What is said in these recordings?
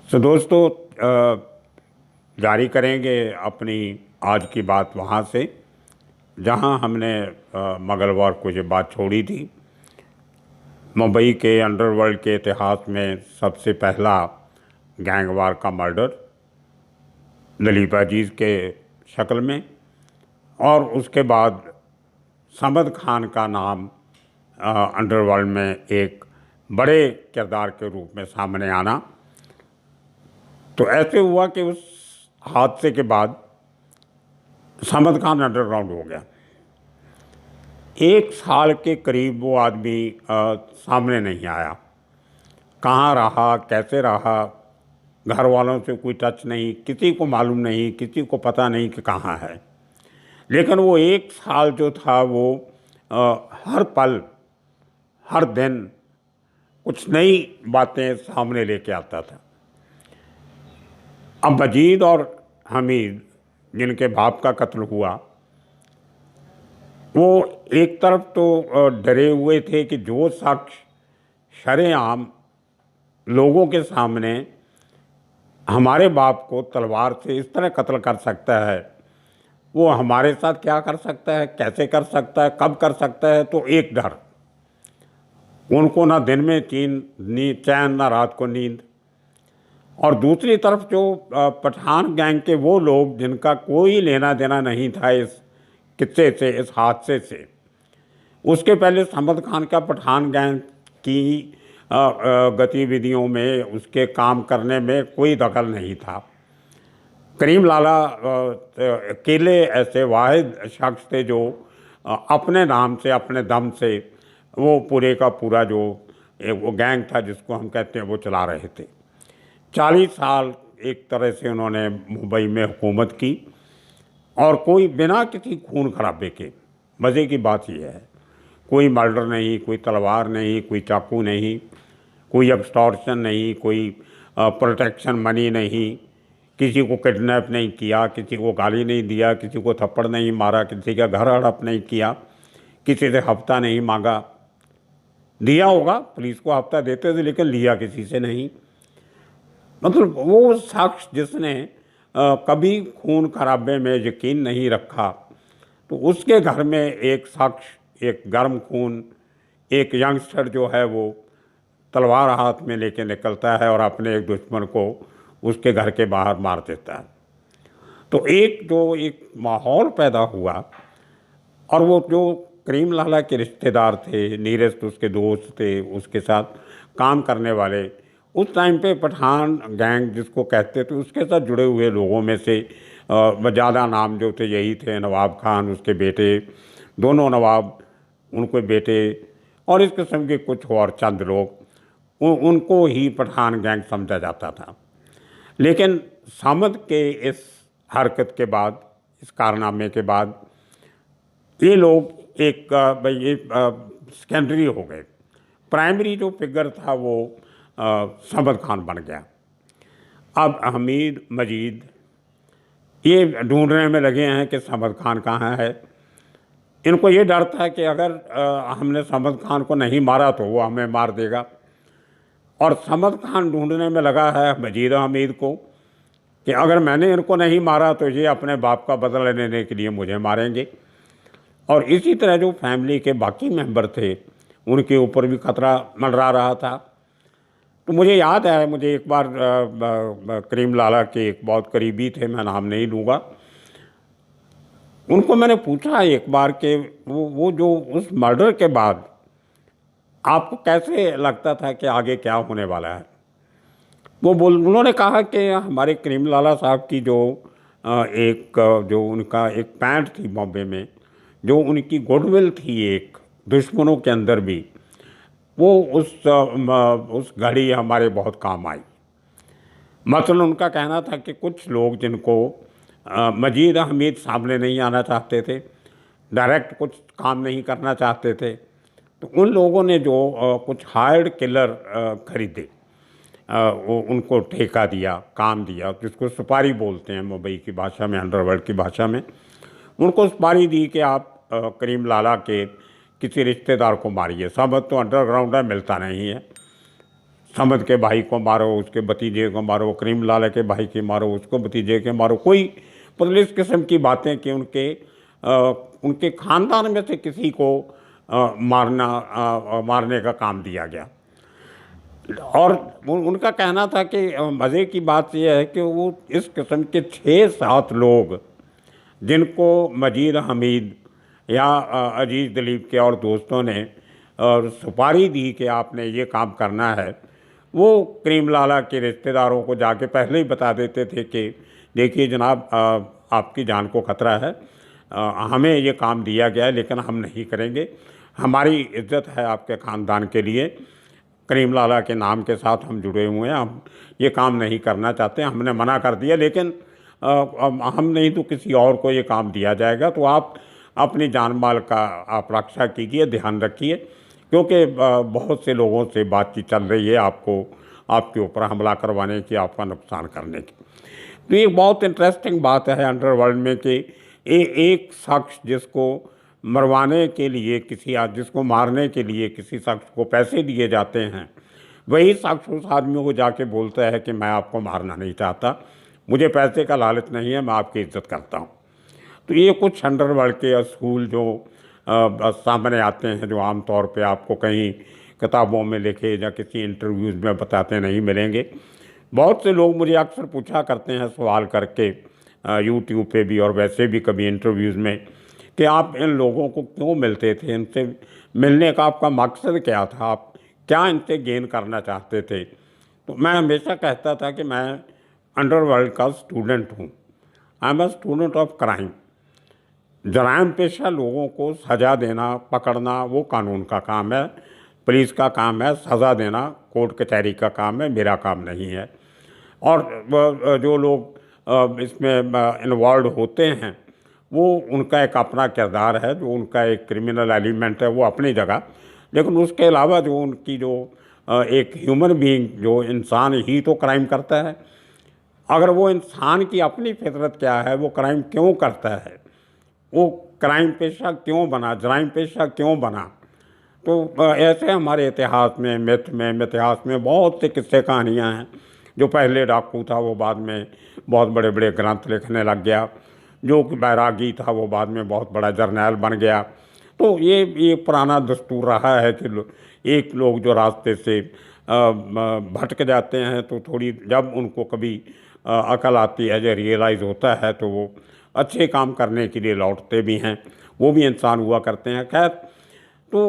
दोस्तों, जारी करेंगे अपनी आज की बात वहाँ से जहाँ हमने मंगलवार को ये बात छोड़ी थी। मुंबई के अंडरवर्ल्ड के इतिहास में सबसे पहला गैंगवार का मर्डर दिलीप अजीज़ के शक्ल में, और उसके बाद समद खान का नाम अंडरवर्ल्ड में एक बड़े किरदार के रूप में सामने आना। तो ऐसे हुआ कि उस हादसे के बाद समद खान अंडरग्राउंड हो गया। एक साल के करीब वो आदमी सामने नहीं आया। कहाँ रहा, कैसे रहा, घर वालों से कोई टच नहीं, किसी को मालूम नहीं, किसी को पता नहीं कि कहाँ है। लेकिन वो एक साल जो था वो हर पल हर दिन कुछ नई बातें सामने लेके आता था। अब मजीद और हमीद जिनके बाप का कत्ल हुआ, वो एक तरफ तो डरे हुए थे कि जो शख्स शरेआम लोगों के सामने हमारे बाप को तलवार से इस तरह कत्ल कर सकता है, वो हमारे साथ क्या कर सकता है, कैसे कर सकता है, कब कर सकता है। तो एक डर, उनको ना दिन में चैन ना रात को नींद। और दूसरी तरफ जो पठान गैंग के वो लोग जिनका कोई लेना देना नहीं था इस किस्से से, इस हादसे से। उसके पहले समद खान का पठान गैंग की गतिविधियों में, उसके काम करने में कोई दखल नहीं था। करीम लाला अकेले ऐसे वाहिद शख्स थे जो अपने नाम से, अपने दम से वो पूरे का पूरा जो वो गैंग था जिसको हम कहते हैं वो चला रहे थे। 40 साल एक तरह से उन्होंने मुंबई में हुकूमत की, और कोई बिना किसी खून खराबे के। मज़े की बात यह है, कोई मर्डर नहीं, कोई तलवार नहीं, कोई चाकू नहीं, कोई एक्सटॉर्शन नहीं, कोई प्रोटेक्शन मनी नहीं, किसी को किडनैप नहीं किया, किसी को गाली नहीं दिया, किसी को थप्पड़ नहीं मारा, किसी का घर हड़प नहीं किया, किसी से हफ्ता नहीं मांगा। दिया होगा, पुलिस को हफ्ता देते थे, लेकिन लिया किसी से नहीं। मतलब वो शख्स जिसने कभी खून खराबे में यकीन नहीं रखा, तो उसके घर में एक शख्स, एक गर्म खून, एक यंगस्टर जो है वो तलवार हाथ में लेके निकलता है और अपने एक दुश्मन को उसके घर के बाहर मार देता है। तो एक माहौल पैदा हुआ। और वो जो करीम लाला के रिश्तेदार थे, नीरज उसके दोस्त थे, उसके साथ काम करने वाले, उस टाइम पे पठान गैंग जिसको कहते थे, उसके साथ जुड़े हुए लोगों में से ज़्यादा नाम जो थे यही थे। नवाब खान, उसके बेटे, दोनों नवाब, उनके बेटे, और इस किस्म के कुछ और चंद लोग, उनको ही पठान गैंग समझा जाता था। लेकिन सामद के इस हरकत के बाद, इस कारनामे के बाद, ये लोग एक सेकेंडरी हो गए। प्राइमरी जो फिगर था वो समद खान बन गया। अब हमीद, मजीद ये ढूंढने में लगे हैं कि समद खान कहाँ है। इनको ये डर था कि अगर हमने समद खान को नहीं मारा तो वो हमें मार देगा। और समद खान ढूंढने में लगा है मजीद हमीद को कि अगर मैंने इनको नहीं मारा तो ये अपने बाप का बदला लेने के लिए मुझे मारेंगे। और इसी तरह जो फैमिली के बाकी मेंबर थे उनके ऊपर भी खतरा मंडरा रहा था। तो मुझे याद है, मुझे एक बार करीम लाला के एक बहुत करीबी थे, मैं नाम नहीं लूँगा, उनको मैंने पूछा एक बार कि वो जो उस मर्डर के बाद आपको कैसे लगता था कि आगे क्या होने वाला है। उन्होंने कहा कि हमारे करीम लाला साहब की जो उनका एक पैंट थी बॉम्बे में, जो उनकी गुडविल थी एक दुश्मनों के अंदर भी, वो उस घड़ी हमारे बहुत काम आई। मसलन उनका कहना था कि कुछ लोग जिनको मजीद हमीद सामने नहीं आना चाहते थे, डायरेक्ट कुछ काम नहीं करना चाहते थे, तो उन लोगों ने जो कुछ हायर्ड किलर खरीदे, वो उनको ठेका दिया, काम दिया, जिसको सुपारी बोलते हैं मुंबई की भाषा में, अंडरवर्ल्ड की भाषा में। उनको सुपारी दी कि आप करीम लाला के किसी रिश्तेदार को मारिए। समद तो अंडरग्राउंड है, मिलता नहीं है। समद के भाई को मारो, उसके भतीजे को मारो, करीम लाला के भाई के मारो, उसको भतीजे के मारो, कोई मतलब इस किस्म की बातें कि उनके ख़ानदान में से किसी को मारने का काम दिया गया। और उनका कहना था कि मज़े की बात यह है कि वो इस किस्म के 6-7 लोग जिनको मजीद हमीद या अजीज़ दिलीप के और दोस्तों ने सुपारी दी कि आपने ये काम करना है, वो करीम लाला के रिश्तेदारों को जाके पहले ही बता देते थे कि देखिए जनाब, आपकी जान को ख़तरा है, हमें ये काम दिया गया है लेकिन हम नहीं करेंगे, हमारी इज़्ज़त है आपके ख़ानदान के लिए, करीम लाला के नाम के साथ हम जुड़े हुए हैं, हम ये काम नहीं करना चाहते, हमने मना कर दिया, लेकिन हम नहीं तो किसी और को ये काम दिया जाएगा, तो आप अपनी जान माल का आप रक्षा कीजिए, ध्यान रखिए, क्योंकि बहुत से लोगों से बातचीत चल रही है आपके ऊपर हमला करवाने की, आपका नुकसान करने की। तो ये बहुत इंटरेस्टिंग बात है अंडरवर्ल्ड में कि एक शख्स जिसको मरवाने के लिए जिसको मारने के लिए किसी शख्स को पैसे दिए जाते हैं, वही शख्स उस आदमी को जाके बोलता है कि मैं आपको मारना नहीं चाहता, मुझे पैसे का लालच नहीं है, मैं आपकी इज्जत करता हूँ। तो ये कुछ अंडरवर्ल्ड के असूल जो सामने आते हैं, जो आम तौर पे आपको कहीं किताबों में लिखे या किसी इंटरव्यूज़ में बताते नहीं मिलेंगे। बहुत से लोग मुझे अक्सर पूछा करते हैं सवाल करके यूट्यूब पे भी और वैसे भी कभी इंटरव्यूज़ में कि आप इन लोगों को क्यों मिलते थे, इनसे मिलने का आपका मकसद क्या था, आप क्या इनसे गेन करना चाहते थे। तो मैं हमेशा कहता था कि मैं अंडरवर्ल्ड का स्टूडेंट हूँ, I am a student of crime. जराइम पेशा लोगों को सज़ा देना, पकड़ना वो कानून का काम है, पुलिस का काम है, सज़ा देना कोर्ट कचहरी का काम है, मेरा काम नहीं है। और जो लोग इसमें इन्वॉल्व होते हैं वो उनका एक अपना किरदार है, जो उनका एक क्रिमिनल एलिमेंट है वो अपनी जगह, लेकिन उसके अलावा जो उनकी जो एक ह्यूमन बीइंग, जो इंसान ही तो क्राइम करता है, अगर वो इंसान की अपनी फितरत क्या है, वो क्राइम क्यों करता है, वो क्राइम पेशा क्यों बना, जराइम पेशा क्यों बना। तो ऐसे हमारे इतिहास में, इतिहास में बहुत से किस्से कहानियाँ हैं। जो पहले डाकू था वो बाद में बहुत बड़े बड़े ग्रंथ लिखने लग गया, जो बैरागी था वो बाद में बहुत बड़ा जर्नैल बन गया। तो ये पुराना दस्तूर रहा है कि एक लोग जो रास्ते से भटक जाते हैं तो थोड़ी जब उनको कभी अकल आती है, जो रियलाइज़ होता है, तो वो अच्छे काम करने के लिए लौटते भी हैं, वो भी इंसान हुआ करते हैं। खैर, तो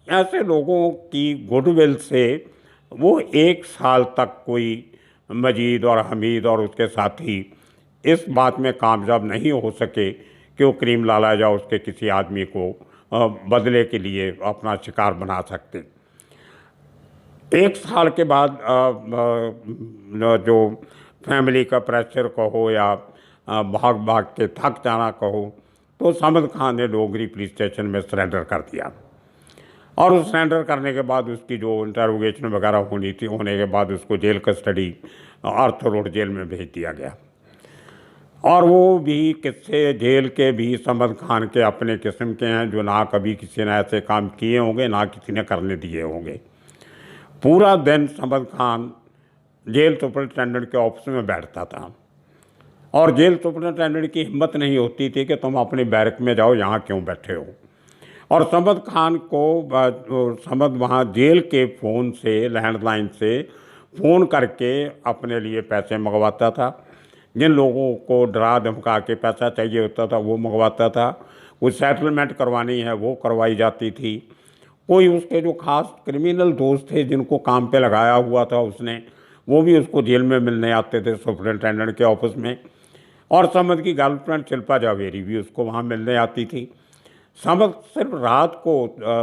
ऐसे लोगों की गुडविल से वो 1 साल तक कोई मजीद और हमीद और उसके साथी इस बात में कामयाब नहीं हो सके कि वो करीम लाला या उसके किसी आदमी को बदले के लिए अपना शिकार बना सकते। 1 साल के बाद जो फैमिली का प्रेशर कहो या भाग भाग के थक जाना कहो, तो समद खान ने डोगरी पुलिस स्टेशन में सरेंडर कर दिया। और उस सरेंडर करने के बाद उसकी जो इंटरोगेशन वगैरह होने के बाद उसको jail custody Arthur Road jail में भेज दिया गया। और वो भी किस्से जेल के भी समद खान के अपने किस्म के हैं, जो ना कभी किसी ने ऐसे काम किए होंगे, ना किसी ने करने दिए होंगे। पूरा दिन समद खान जेल सुपरिटेंडेंट के ऑफिस में बैठता था और जेल सुपरिटेंडेंट की हिम्मत नहीं होती थी कि तुम अपनी बैरक में जाओ, यहाँ क्यों बैठे हो। और समद खान को समद वहाँ जेल के फ़ोन से, लैंडलाइन से फ़ोन करके अपने लिए पैसे मंगवाता था। जिन लोगों को डरा धमका के पैसा चाहिए होता था वो मंगवाता था, कोई सेटलमेंट करवानी है वो करवाई जाती थी। कोई उसके जो खास क्रिमिनल दोस्त थे जिनको काम पे लगाया हुआ था उसने, वो भी उसको जेल में मिलने आते थे सुपरिटेंडेंट के ऑफिस में। और समद की गर्लफ्रेंड शिल्पा जावेरी भी उसको वहाँ मिलने आती थी। समद सिर्फ रात को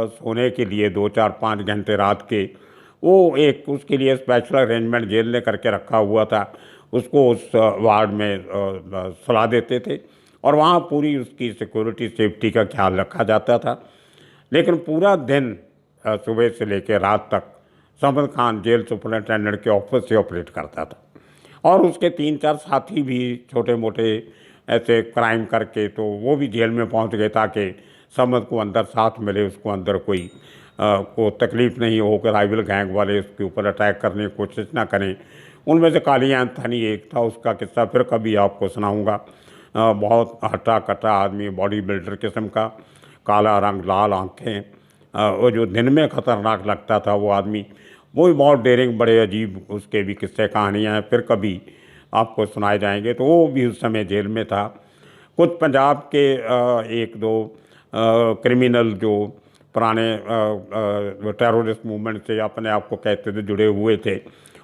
सोने के लिए 2-4-5 घंटे रात के वो एक उसके लिए स्पेशल अरेंजमेंट जेल ने करके रखा हुआ था, उसको उस वार्ड में सुला देते थे और वहाँ पूरी उसकी सिक्योरिटी सेफ्टी का ख्याल रखा जाता था। लेकिन पूरा दिन सुबह से लेकर रात तक समद खान जेल सुपरिटेंडेंट के ऑफिस से ऑपरेट करता था। और उसके 3-4 साथी भी छोटे मोटे ऐसे क्राइम करके तो वो भी जेल में पहुंच गए ताकि समद को अंदर साथ मिले, उसको अंदर कोई को तकलीफ़ नहीं हो कि राइवल गैंग वाले उसके ऊपर अटैक करने की कोशिश ना करें। उनमें से काली एंथनी एक था, उसका किस्सा फिर कभी आपको सुनाऊंगा। बहुत हट्टा कट्टा आदमी, बॉडी बिल्डर किस्म का, काला रंग, लाल आँखें, वो जो दिन में ख़तरनाक लगता था वो आदमी, वो भी बहुत डेयरिंग, बड़े अजीब उसके भी किस्से कहानियाँ हैं, फिर कभी आपको सुनाए जाएंगे। तो वो भी उस समय जेल में था। कुछ पंजाब के एक दो क्रिमिनल जो पुराने टेररिस्ट मूवमेंट से अपने आप को कहते थे जुड़े हुए थे,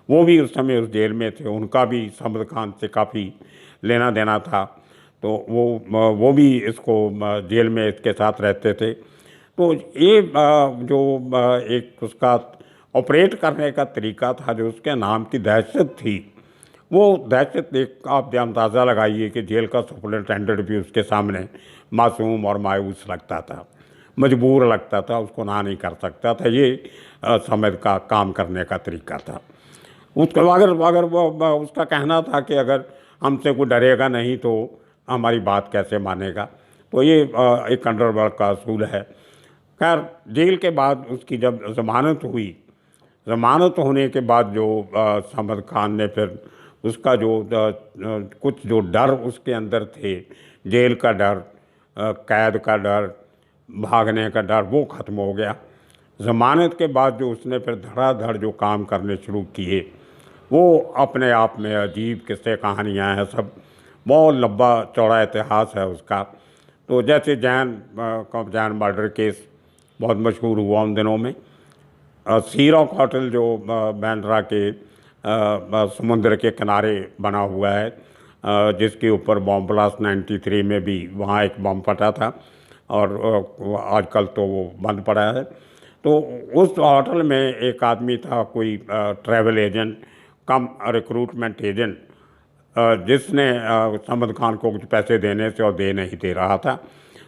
वो भी उस समय उस जेल में थे। उनका भी समद खान से काफ़ी लेना देना था, तो वो भी इसको जेल में इसके साथ रहते थे। तो ये जो एक उसका ऑपरेट करने का तरीका था, जो उसके नाम की दहशत थी, वो दहशत एक आप अंदाज़ा लगाइए कि जेल का सुपरिटेंडेंट भी उसके सामने मासूम और मायूस लगता था, मजबूर लगता था, उसको ना नहीं कर सकता था। ये समझ का काम करने का तरीका था उसका। अगर वो उसका कहना था कि अगर हमसे कोई डरेगा नहीं तो हमारी बात कैसे मानेगा। तो ये एक अंडरवर्ल्ड का असूल है। खैर, जेल के बाद उसकी जब ज़मानत हुई, ज़मानत होने के बाद जो समद खान ने फिर उसका जो कुछ जो डर उसके अंदर थे, जेल का डर, कैद का डर, भागने का डर, वो ख़त्म हो गया। ज़मानत के बाद जो उसने फिर धड़ाधड़ जो काम करने शुरू किए, वो अपने आप में अजीब किस्से कहानियाँ हैं सब। बहुत लंबा चौड़ा इतिहास है उसका। तो जैसे जैन मर्डर केस बहुत मशहूर हुआ उन दिनों में। सी रॉक होटल जो बांद्रा के समुद्र के किनारे बना हुआ है, जिसके ऊपर बॉम्ब ब्लास्ट 93 में भी वहाँ एक बम फटा था, और आजकल तो वो बंद पड़ा है। तो उस होटल में एक आदमी था, कोई ट्रैवल एजेंट कम रिक्रूटमेंट एजेंट, जिसने समद खान को कुछ पैसे देने से और दे नहीं दे रहा था।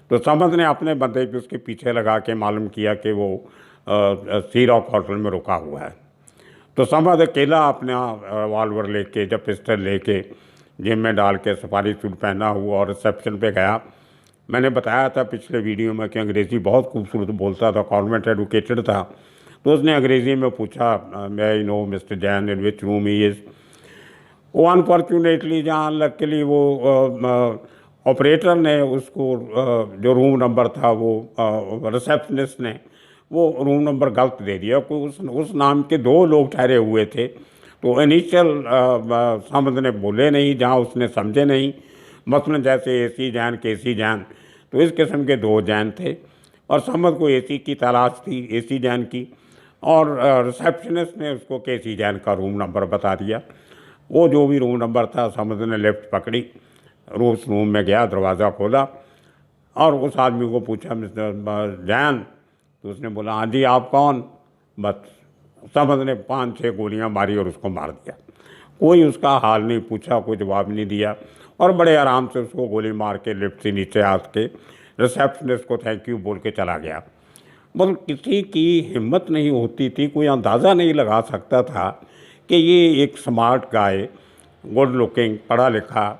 तो समद ने अपने बंदे को उसके पीछे लगा के मालूम किया कि वो सी रॉक होटल में रुका हुआ है। तो समद अकेला अपना रिवॉल्वर लेके, जब पिस्टल लेके जेब में डाल के, सफारी सूट पहना हुआ, और रिसेप्शन पे गया। मैंने बताया था पिछले वीडियो में कि अंग्रेज़ी बहुत खूबसूरत बोलता था, कॉन्वेंट एडुकेटेड था। तो उसने अंग्रेज़ी में पूछा, मैं you know mister Jain in which room he is. वो अनफॉर्चुनेटली, जहाँ लकीली, वो ऑपरेटर ने उसको जो रूम नंबर था, वो रिसेप्शनिस्ट ने वो रूम नंबर गलत दे दिया। कोई उस नाम के दो लोग ठहरे हुए थे। तो इनिशियल समद ने बोले नहीं, जहाँ उसने समझे नहीं। मसलन जैसे एसी जैन, केसी जैन, तो इस किस्म के दो जैन थे, और समद को एसी की तलाश थी, एसी जैन की, और रिसेप्शनिस्ट ने उसको केसी जैन का रूम नंबर बता दिया। वो जो भी रूम नंबर था, समद ने लेफ्ट पकड़ी, उस रूम में गया, दरवाज़ा खोला और उस आदमी को पूछा, मिस्टर जैन? तो उसने बोला, हाँ जी, आप कौन? बस समद ने 5-6 गोलियां मारी और उसको मार दिया। कोई उसका हाल नहीं पूछा, कोई जवाब नहीं दिया, और बड़े आराम से उसको गोली मार के लिफ्ट से नीचे आ के रिसेप्शनिस्ट को थैंक यू बोल के चला गया। मतलब किसी की हिम्मत नहीं होती थी, कोई अंदाज़ा नहीं लगा सकता था कि ये एक स्मार्ट गाय, गुड लुकिंग, पढ़ा लिखा,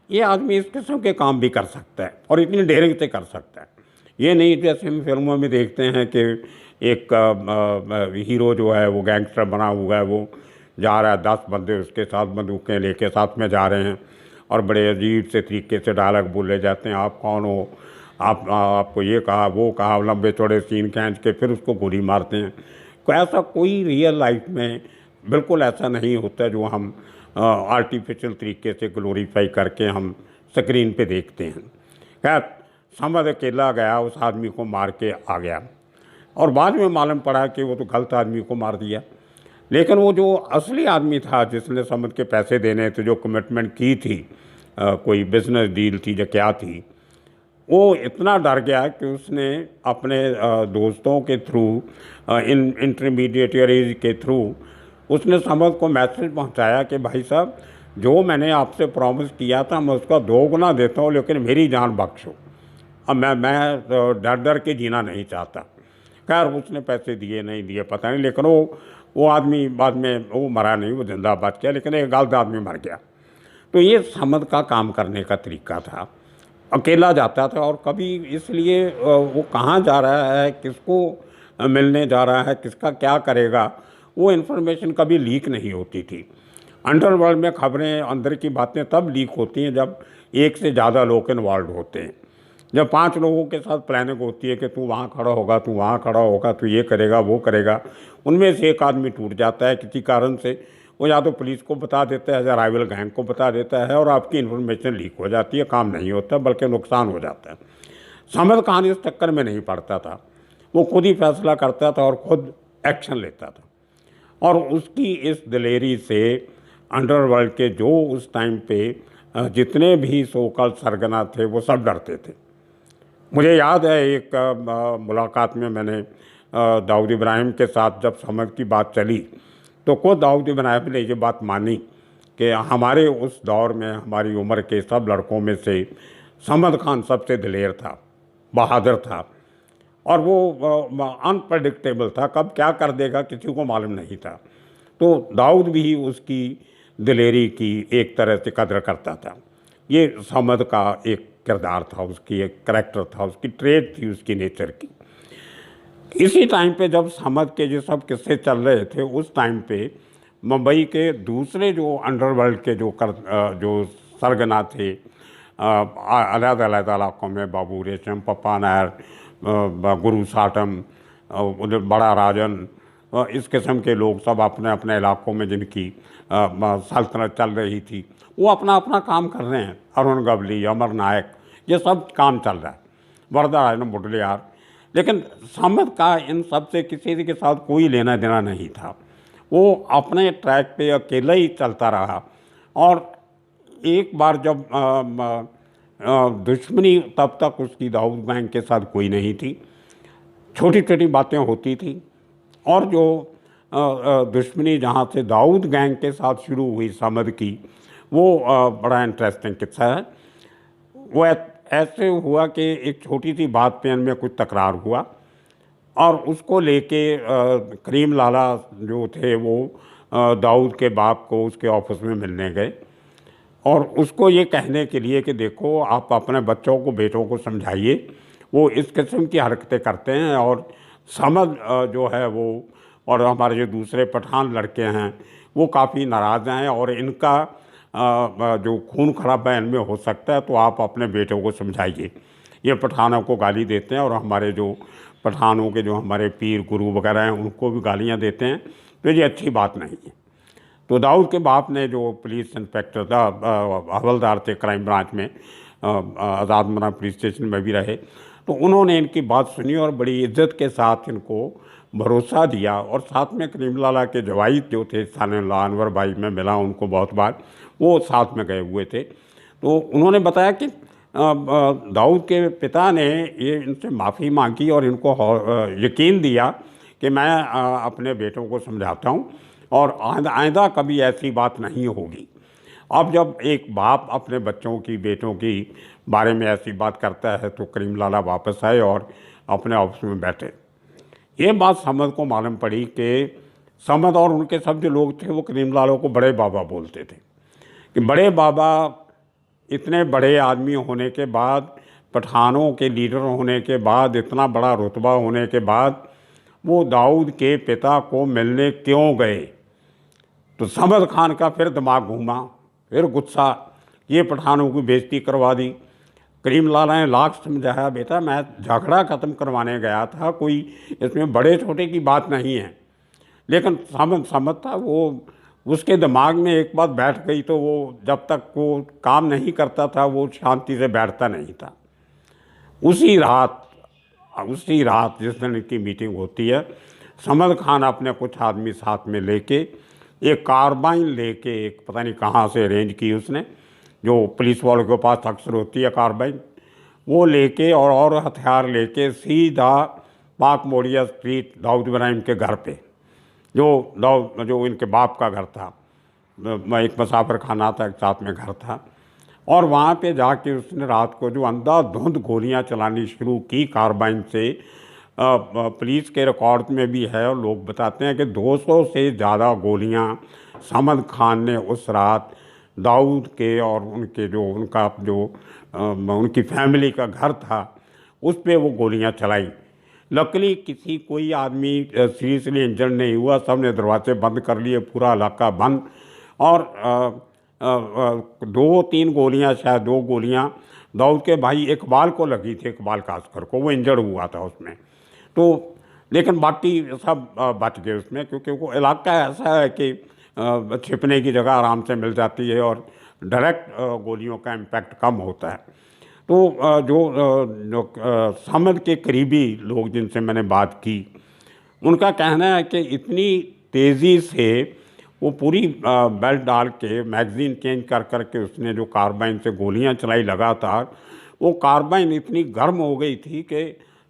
ये आदमी इस किस्म के काम भी कर सकता है और इतनी डेयरिंग से कर सकता है। ये नहीं जैसे हम फिल्मों में देखते हैं कि एक हीरो जो है वो गैंगस्टर बना हुआ है, वो जा रहा है, 10 बंदे उसके साथ बंदूकें लेके साथ में जा रहे हैं, और बड़े अजीब से तरीके से डायलॉग बोले जाते हैं, आप कौन हो, आपको ये कहा, वो कहा, लंबे चौड़े सीन खींच के फिर उसको गोली मारते हैं। तो ऐसा कोई रियल लाइफ में बिल्कुल ऐसा नहीं होता जो हम आर्टिफिशियल तरीके से ग्लोरीफाई करके हम स्क्रीन पे देखते हैं। खैर, समद अकेला गया, उस आदमी को मार के आ गया, और बाद में मालूम पड़ा कि वो तो गलत आदमी को मार दिया। लेकिन वो जो असली आदमी था जिसने समद के पैसे देने थे, जो कमिटमेंट की थी, कोई बिजनेस डील थी या क्या थी, वो इतना डर गया कि उसने अपने दोस्तों के थ्रू, इन इंटरमीडिएटरीज के थ्रू, उसने समद को मैसेज पहुंचाया कि भाई साहब, जो मैंने आपसे प्रॉमिस किया था मैं उसका 2 गुना देता हूँ, लेकिन मेरी जान बख्शो। अब मैं डर डर के जीना नहीं चाहता। खैर, उसने पैसे दिए नहीं दिए पता नहीं, लेकिन वो आदमी बाद में वो मरा नहीं, वो जिंदा बच गया, लेकिन एक गलत आदमी मर गया। तो ये समद का काम करने का तरीका था। अकेला जाता था, और कभी इसलिए वो कहाँ जा रहा है, किसको मिलने जा रहा है, किसका क्या करेगा, वो इन्फॉर्मेशन कभी लीक नहीं होती थी। अंडरवर्ल्ड में खबरें, अंदर की बातें तब लीक होती हैं जब एक से ज़्यादा लोग इन्वॉल्व होते हैं। जब 5 लोगों के साथ प्लानिंग होती है कि तू वहाँ खड़ा होगा, तू वहाँ खड़ा होगा, तू ये करेगा, वो करेगा, उनमें से एक आदमी टूट जाता है किसी कारण से, वो या तो पुलिस को बता देता है या राइवल गैंग को बता देता है और आपकी इन्फॉर्मेशन लीक हो जाती है। काम नहीं होता बल्कि नुकसान हो जाता है। समद खान इस चक्कर में नहीं पड़ता था, वो खुद ही फैसला करता था और खुद एक्शन लेता था। और उसकी इस दिलेरी से अंडरवर्ल्ड के जो उस टाइम पे जितने भी सोकल सरगना थे वो सब डरते थे। मुझे याद है एक मुलाकात में मैंने दाऊद इब्राहिम के साथ जब समद की बात चली तो खुद दाऊद इब्राहिम ने ये बात मानी कि हमारे उस दौर में हमारी उम्र के सब लड़कों में से समद खान सबसे दिलेर था, बहादुर था, और वो अनप्रडिक्टेबल था, कब क्या कर देगा किसी को मालूम नहीं था। तो दाऊद भी उसकी दिलेरी की एक तरह से कदर करता था। ये समद का एक किरदार था, उसकी एक करैक्टर था, उसकी ट्रेड थी उसकी नेचर की। इसी टाइम पे जब समद के ये सब किस्से चल रहे थे, उस टाइम पे मुंबई के दूसरे जो अंडरवर्ल्ड के जो सरगना थे अलग अलग इलाकों में, बाबू रेशम, पप्पा नायर, गुरु साटम, बड़ा राजन, इस किस्म के लोग सब अपने अपने इलाकों में जिनकी सल्तनत चल रही थी वो अपना अपना काम कर रहे हैं। अरुण गवली, अमर नायक, ये सब काम चल रहा है, वरदाराजन मुडलियार। लेकिन समद का इन सब से किसी के साथ कोई लेना देना नहीं था। वो अपने ट्रैक पे अकेला ही चलता रहा। और एक बार जब दुश्मनी, तब तक उसकी दाऊद गैंग के साथ कोई नहीं थी, छोटी छोटी बातें होती थी। और जो दुश्मनी जहाँ से दाऊद गैंग के साथ शुरू हुई समद की, वो बड़ा इंटरेस्टिंग किस्सा है। वो ऐसे हुआ कि एक छोटी सी बात पे इनमें कुछ तकरार हुआ और उसको लेके करीम लाला जो थे वो दाऊद के बाप को उसके ऑफिस में मिलने गए और उसको ये कहने के लिए कि देखो आप अपने बच्चों को, बेटों को समझाइए, वो इस किस्म की हरकतें करते हैं। और समद जो है वो और हमारे जो दूसरे पठान लड़के हैं वो काफ़ी नाराज़ हैं और इनका जो खून खराबा इनमें हो सकता है, तो आप अपने बेटों को समझाइए। ये पठानों को गाली देते हैं और हमारे जो पठानों के जो हमारे पीर गुरु वगैरह हैं उनको भी गालियाँ देते हैं, तो ये अच्छी बात नहीं है। तो दाऊद के बाप ने, जो पुलिस इंस्पेक्टर था, हवलदार थे क्राइम ब्रांच में, आज़ाद मना पुलिस स्टेशन में भी रहे, तो उन्होंने इनकी बात सुनी और बड़ी इज्जत के साथ इनको भरोसा दिया। और साथ में करीम लाला के जवाई जो थे, सानुल्लाह अनवर भाई, में मिला उनको बहुत बार, वो साथ में गए हुए थे। तो उन्होंने बताया कि दाऊद के पिता ने ये इनसे माफ़ी मांगी और इनको यकीन दिया कि मैं अपने बेटों को समझाता हूँ और आइंदा कभी ऐसी बात नहीं होगी। अब जब एक बाप अपने बच्चों की, बेटों की बारे में ऐसी बात करता है तो करीम लाला वापस आए और अपने ऑफिस में बैठे। ये बात समद को मालूम पड़ी कि समद और उनके सब जो लोग थे वो करीम लाला को बड़े बाबा बोलते थे, कि बड़े बाबा इतने बड़े आदमी होने के बाद, पठानों के लीडर होने के बाद, इतना बड़ा रुतबा होने के बाद वो दाऊद के पिता को मिलने क्यों गए। तो समद खान का फिर दिमाग घूमा, फिर गुस्सा, ये पठानों की बेइज्जती करवा दी। करीम लाला ने लाख समझाया, बेटा मैं झगड़ा ख़त्म करवाने गया था, कोई इसमें बड़े छोटे की बात नहीं है। लेकिन समद था, वो उसके दिमाग में एक बात बैठ गई तो वो जब तक वो काम नहीं करता था वो शांति से बैठता नहीं था। उसी रात जिस दिन की मीटिंग होती है, समद खान अपने कुछ आदमी साथ में लेके एक कार्बाइन लेके, एक पता नहीं कहाँ से अरेंज की उसने, जो पुलिस वालों के पास अक्सर होती है कार्बाइन, वो लेके और हथियार लेके सीधा पाक मोड़िया स्ट्रीट दाऊद इब्राहिम के घर पे, जो इनके बाप का घर था, एक मुसाफिर खाना था, एक साथ में घर था, और वहाँ पे जाके उसने रात को जो अंधाधुंध गोलियाँ चलानी शुरू की कार्बाइन से। पुलिस के रिकॉर्ड में भी है और लोग बताते हैं कि 200 से ज़्यादा गोलियाँ समद खान ने उस रात दाऊद के और उनके जो उनकी फैमिली का घर था उस पे वो गोलियाँ चलाई। लकीली किसी कोई आदमी सीरियसली इंजर्ड नहीं हुआ, सब ने दरवाजे बंद कर लिए, पूरा इलाका बंद। और 2-3 गोलियां, शायद 2 गोलियां दाऊद के भाई इकबाल को लगी थी, इकबाल कासकर को, वो इंजर्ड हुआ था उसमें। तो लेकिन बाकी सब बच गए उसमें, क्योंकि वो इलाका ऐसा है कि छिपने की जगह आराम से मिल जाती है और डायरेक्ट गोलियों का इम्पैक्ट कम होता है। तो जो समद के करीबी लोग जिनसे मैंने बात की, उनका कहना है कि इतनी तेज़ी से वो पूरी बेल्ट डाल के मैगज़ीन चेंज कर कर के उसने जो कार्बाइन से गोलियां चलाई लगातार, वो कार्बाइन इतनी गर्म हो गई थी कि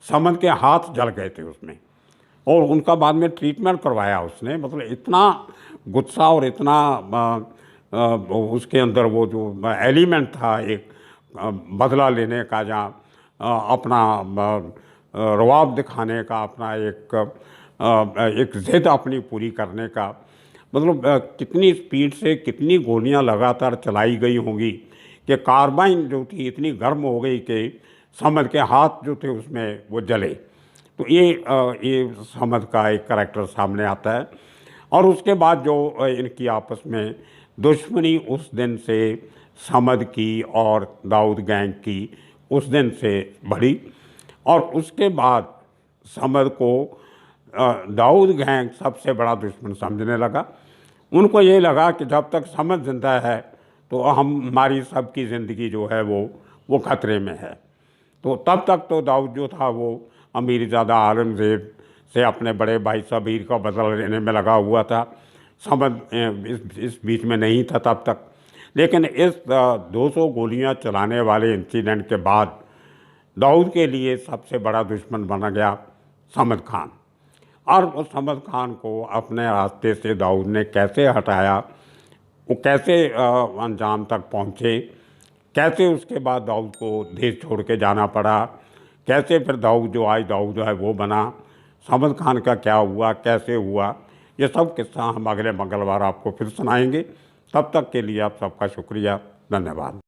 समद के हाथ जल गए थे उसमें। और उनका बाद में ट्रीटमेंट करवाया उसने। मतलब इतना गुस्सा और इतना उसके अंदर वो जो एलिमेंट था एक बदला लेने का, जहाँ अपना रवाब दिखाने का, अपना एक ज़िद अपनी पूरी करने का, मतलब कितनी स्पीड से कितनी गोलियां लगातार चलाई गई होंगी कि कार्बाइन जो थी इतनी गर्म हो गई कि समद के हाथ जो थे उसमें वो जले। तो ये समद का एक करैक्टर सामने आता है। और उसके बाद जो इनकी आपस में दुश्मनी उस दिन से समद की और दाऊद गैंग की उस दिन से बढ़ी। और उसके बाद समद को दाऊद गैंग सबसे बड़ा दुश्मन समझने लगा। उनको ये लगा कि जब तक समद जिंदा है तो हमारी सबकी ज़िंदगी जो है वो खतरे में है। तो तब तक तो दाऊद जो था वो अमीरज़ादा आलमगीर से अपने बड़े भाई सबीर का बदला लेने में लगा हुआ था। समद इस बीच में नहीं था तब तक। लेकिन इस 200 गोलियां चलाने वाले इंसिडेंट के बाद दाऊद के लिए सबसे बड़ा दुश्मन बना गया समद खान। और उस समद खान को अपने रास्ते से दाऊद ने कैसे हटाया, वो कैसे अंजाम तक पहुँचे, कैसे उसके बाद दाऊद को देश छोड़ के जाना पड़ा, कैसे फिर दाऊद जो आज दाऊद है वो बना, समद खान का क्या हुआ, कैसे हुआ, ये सब किस्सा हम अगले मंगलवार आपको फिर सुनाएंगे। तब तक के लिए आप सबका शुक्रिया, धन्यवाद।